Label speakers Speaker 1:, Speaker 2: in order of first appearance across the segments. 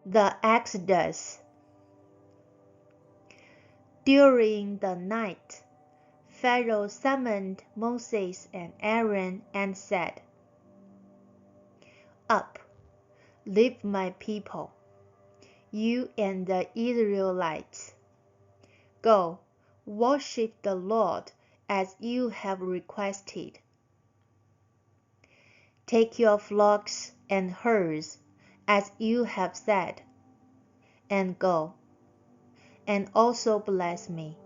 Speaker 1: The Exodus. During the night, Pharaoh summoned Moses and Aaron and said, "Up, leave my people, you and the Israelites. Go, worship the Lord as you have requested. Take your flocks and herds, as you have said, and go, and also bless me."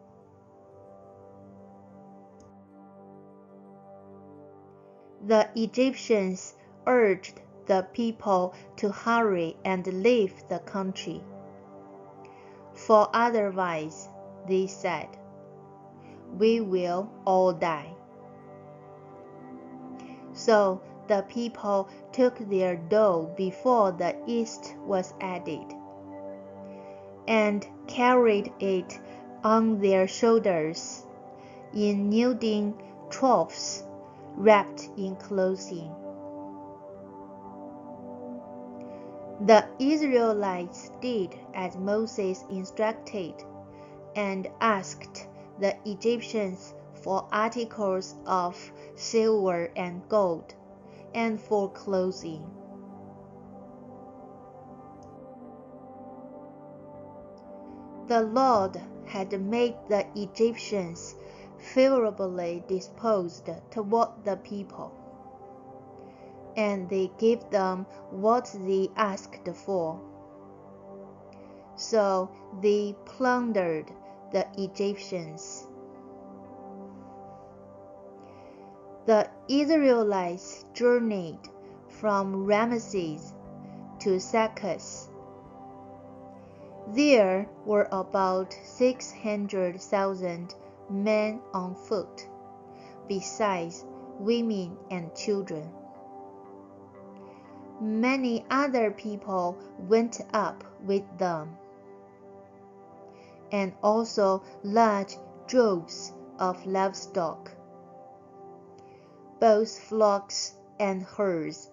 Speaker 1: The Egyptians urged the people to hurry and leave the country, for otherwise, they said, "we will all die." So the people took their dough before the yeast was added, and carried it on their shoulders in kneading troughs wrapped in clothing. The Israelites did as Moses instructed, and asked the Egyptians for articles of silver and gold, and for clothing. The Lord had made the Egyptians favorably disposed toward the people, and they gave them what they asked for. So they plundered the Egyptians. The Israelites journeyed from Ramesses to Succoth. There were about 600,000 men on foot, besides women and children. Many other people went up with them, and also large droves of livestock, both flocks and herds.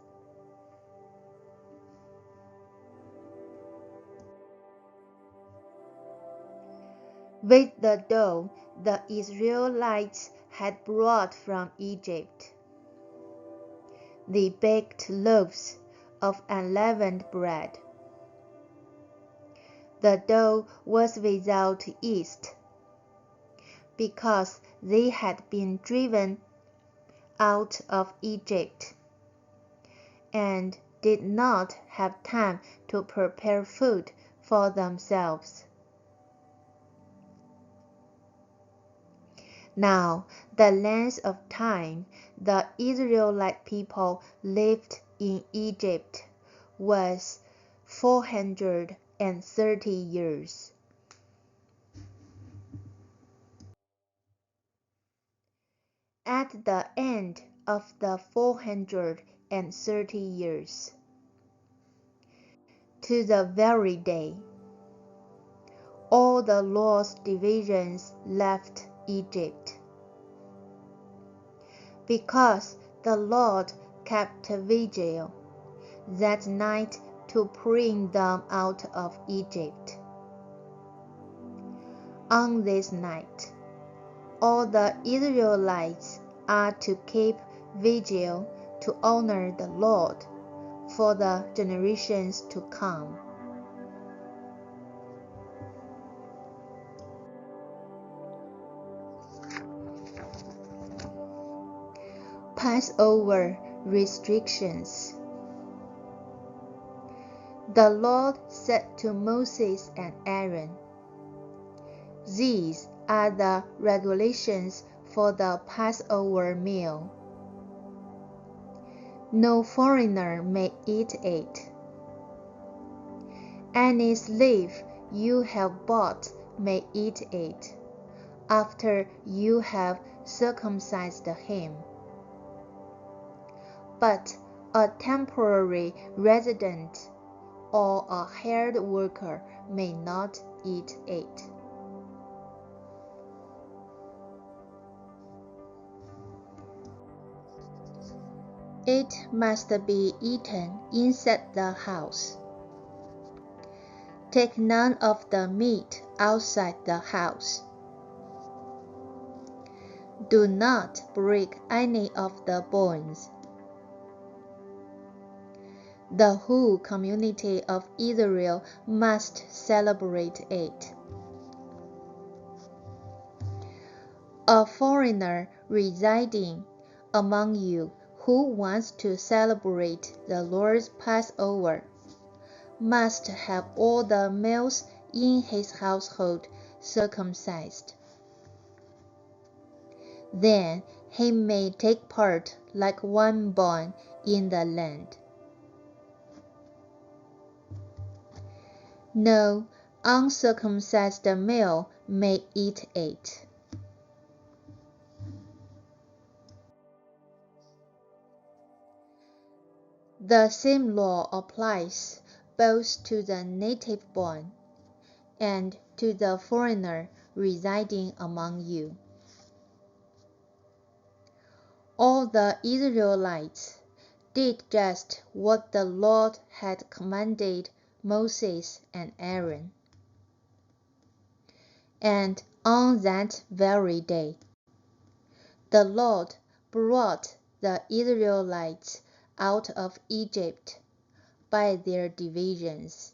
Speaker 1: With the dough the Israelites had brought from Egypt, they baked loaves of unleavened bread. The dough was without yeast, because they had been driven out of Egypt, and did not have time to prepare food for themselves. Now the length of time the Israelite people lived in Egypt was 430 years. At the end of the 430 years, to the very day, all the lost divisions left Egypt, because the Lord kept vigil that night to bring them out of Egypt. On this night, all the Israelites are to keep vigil to honor the Lord for the generations to come. Passover restrictions. The Lord said to Moses and Aaron, "These are the regulations for the Passover meal. No foreigner may eat it. Any slave you have bought may eat it, after you have circumcised him. But a temporary resident or a hired worker may not eat it." It must be eaten inside the house. Take none of the meat outside the house. Do not break any of the bones. The whole community of Israel must celebrate it. A foreigner residing among you who wants to celebrate the Lord's Passover must have all the males in his household circumcised. Then he may take part like one born in the land. No uncircumcised male may eat it. The same law applies both to the native born and to the foreigner residing among you. All the Israelites did just what the Lord had commanded Moses and Aaron. And on that very day, the Lord brought the Israelites out of Egypt by their divisions.